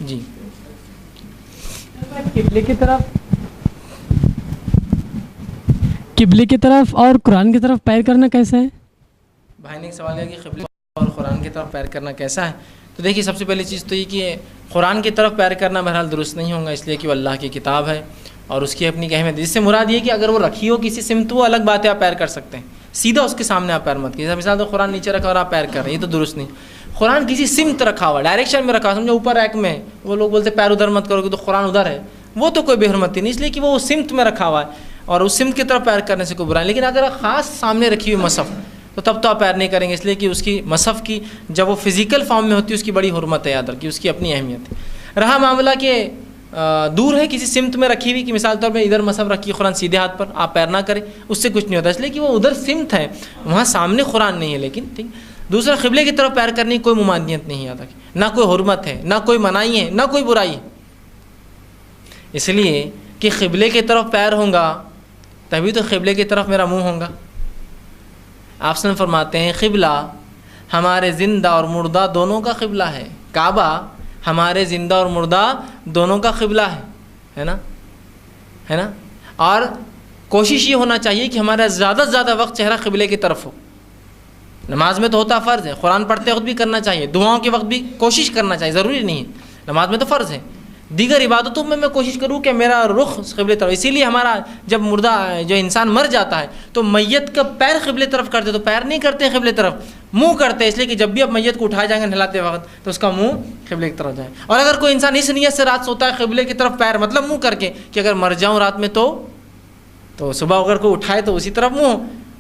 جی قبلے کی طرف اور قرآن کی طرف پیر کرنا کیسا ہے؟ بھائی نے ایک سوال کیا کہ قبلے اور قرآن کی طرف پیر کرنا کیسا ہے. تو دیکھیے سب سے پہلی چیز تو یہ کہ قرآن کی طرف پیر کرنا بہرحال درست نہیں ہوگا، اس لیے کہ وہ اللہ کی کتاب ہے اور اس کی اپنی اہمیت ہے. جس سے مراد یہ کہ اگر وہ رکھی ہو کسی سمت وہ الگ بات ہے، آپ پیر کر سکتے ہیں، سیدھا اس کے سامنے آپ پیر مت کیجیے. مثال تو قرآن نیچے رکھا اور آپ پیر کر رہے ہیں، یہ تو درست نہیں. قرآن کسی سمت رکھا ہوا، ڈائریکشن میں رکھا، سمجھو اوپر ریک میں، وہ لوگ بولتے پیر ادھر مت کرو کہ تو قرآن ادھر ہے، وہ تو کوئی بے حرمتی نہیں، اس لیے کہ وہ سمت میں رکھا ہوا ہے اور اس سمت کی طرف پیر کرنے سے کوئی برا نہیں. لیکن اگر خاص سامنے رکھی ہوئی مصحف تو تب تو آپ پیر نہیں کریں گے، اس لیے کہ اس کی مصحف کی جب وہ فزیکل فارم میں ہوتی ہے اس کی بڑی حرمت ہے، یاد رکھیے اس کی اپنی اہمیت ہے. رہا معاملہ کہ دور ہے کسی سمت میں رکھی ہوئی، کہ مثال طور پہ ادھر مصحف رکھی قرآن سیدھے ہاتھ پر، آپ پیر نہ کریں، اس سے کچھ نہیں ہوتا، اس لیے کہ وہ ادھر سمت ہے، وہاں سامنے قرآن نہیں ہے. لیکن ٹھیک دوسرا قبلے کی طرف پیر کرنے کی کوئی ممانعت نہیں، یاد رکھیں، نہ کوئی حرمت ہے، نہ کوئی منائی ہے، نہ کوئی برائی ہے. اس لیے کہ قبلے کی طرف پیر ہوں گا تبھی تو قبلے کی طرف میرا منہ ہوگا. آپ سے فرماتے ہیں قبلہ ہمارے زندہ اور مردہ دونوں کا قبلہ ہے، کعبہ ہمارے زندہ اور مردہ دونوں کا قبلہ ہے نا، ہے نا. اور کوشش یہ ہونا چاہیے کہ ہمارا زیادہ سے زیادہ وقت چہرہ قبلے کی طرف ہو. نماز میں تو ہوتا فرض ہے، قرآن پڑھتے وقت بھی کرنا چاہیے، دعاؤں کے وقت بھی کوشش کرنا چاہیے، ضروری نہیں ہے، نماز میں تو فرض ہے. دیگر عبادتوں میں کوشش کروں کہ میرا رخ قبلے طرف. اسی لیے ہمارا جب مردہ جو انسان مر جاتا ہے تو میت کا پیر قبلے طرف کرتے، تو پیر نہیں کرتے قبلے طرف، منہ کرتے، اس لیے کہ جب بھی اب میت کو اٹھائے جائیں گے نہلاتے وقت تو اس کا منہ قبلے کی طرف جائے. اور اگر کوئی انسان اس نیت سے رات سوتا ہے قبلے کی طرف پیر مطلب منہ کر کے کہ اگر مر جاؤں رات میں تو صبح اگر کوئی اٹھائے تو اسی طرف منہ،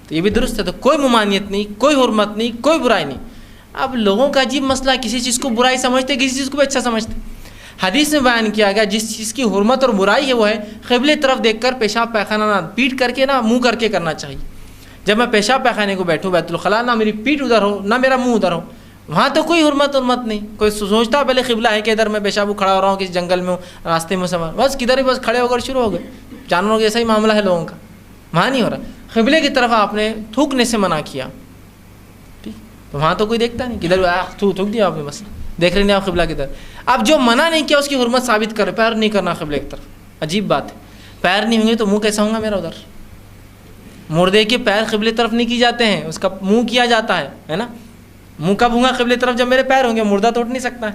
تو یہ بھی درست ہے. تو کوئی ممانعت نہیں، کوئی حرمت نہیں، کوئی برائی نہیں. اب لوگوں کا عجیب مسئلہ ہے، کسی چیز کو برائی سمجھتے، کسی چیز کو بھی اچھا سمجھتے. حدیث میں بیان کیا گیا جس چیز کی حرمت اور برائی ہے وہ ہے قبلے طرف دیکھ کر پیشاب پیخانہ نہ پیٹ کر کے نہ منہ کر کے کرنا چاہیے. جب میں پیشاب پیخانے کو بیٹھوں بیت الخلاء، نہ میری پیٹ ادھر ہو نہ میرا منہ ادھر ہو، وہاں تو کوئی حرمت نہیں. کوئی سوچتا پہلے قبلہ ہے کہ ادھر میں پیشاب کھڑا ہو رہا ہوں کسی جنگل میں ہوں، راستے میں سفر، بس کدھر ہی بس کھڑے ہو کر شروع ہو گئے. جانوروں کے جیسا ہی معاملہ ہے لوگوں کا، وہاں نہیں ہو رہا. قبلے کی طرف آپ نے تھوکنے سے منع کیا، ٹھیک، تو وہاں تو کوئی دیکھتا نہیں، کدھر تھوک دیا آپ نے، بس دیکھ رہے نہیں آپ قبلہ کی طرف. اب جو منع نہیں کیا اس کی حرمت ثابت کرے، پیر نہیں کرنا قبلے کی طرف. عجیب بات ہے، پیر نہیں ہوں گے تو منہ کیسا ہوگا میرا ادھر؟ مردے کے پیر قبلے طرف نہیں کی جاتے ہیں، اس کا منہ کیا جاتا ہے نا. منہ کب ہوں گا قبلے طرف؟ جب میرے پیر ہوں گے، مردہ تو اٹھ نہیں سکتا ہے.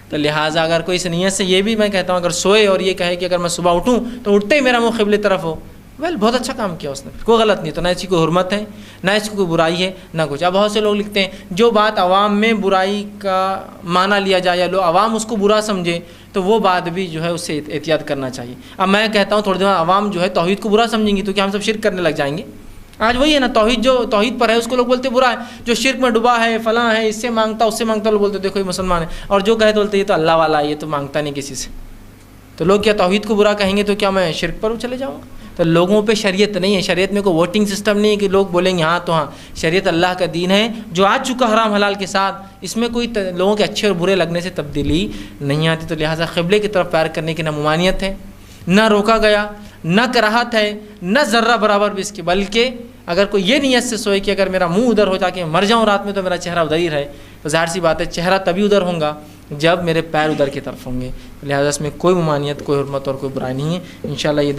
تو لہٰذا اگر کوئی اس نیت سے، یہ بھی میں کہتا ہوں اگر سوئے اور یہ کہے کہ اگر میں صبح اٹھوں تو اٹھتے ہی میرا منہ قبلے طرف ہو، بہت اچھا کام کیا اس نے، کوئی غلط نہیں. تو نہ اس کی کوئی حرمت ہے، نہ اس کی کوئی برائی ہے، نہ کچھ. اب بہت سے لوگ لکھتے ہیں جو بات عوام میں برائی کا معنی لیا جائے یا لوگ عوام اس کو برا سمجھے تو وہ بات بھی جو ہے اس سے احتیاط کرنا چاہیے. اب میں کہتا ہوں تھوڑی دیر عوام جو ہے توحید کو برا سمجھیں گی تو کیا ہم سب شرک کرنے لگ جائیں گے؟ آج وہی ہے نا، توحید جو توحید پر ہے اس کو لوگ بولتے برا ہے، جو شرک میں ڈوبا ہے فلاں ہے، اس سے مانگتا اس سے مانگتا، لوگ بولتے دیکھو یہ مسلمان ہے. اور جو کہے تو بولتے یہ تو اللہ والا ہے، یہ تو مانگتا نہیں کسی سے. تو لوگ کیا توحید کو برا کہیں گے تو کیا میں شرک پر چلے جاؤں گا؟ تو لوگوں پہ شریعت نہیں ہے، شریعت میں کوئی ووٹنگ سسٹم نہیں ہے کہ لوگ بولیں گے ہاں تو ہاں. شریعت اللہ کا دین ہے جو آ چکا حرام حلال کے ساتھ، اس میں کوئی لوگوں کے اچھے اور برے لگنے سے تبدیلی نہیں آتی. تو لہٰذا قبلے کی طرف پیر کرنے کی نہ ممانعت ہے، نہ روکا گیا، نہ کراہت ہے، نہ ذرہ برابر بھی اس کی. بلکہ اگر کوئی یہ نیت سے سوئے کہ اگر میرا منہ ادھر ہو جا کے مر جاؤں رات میں تو میرا چہرہ ادھر ہی رہے، تو ظاہر سی بات ہے چہرہ تبھی ادھر ہوگا جب میرے پیر ادھر کی طرف ہوں گے. لہٰذا اس میں کوئی ممانعت، کوئی حرمت اور کوئی برائی نہیں ہے. انشاءاللہ یہ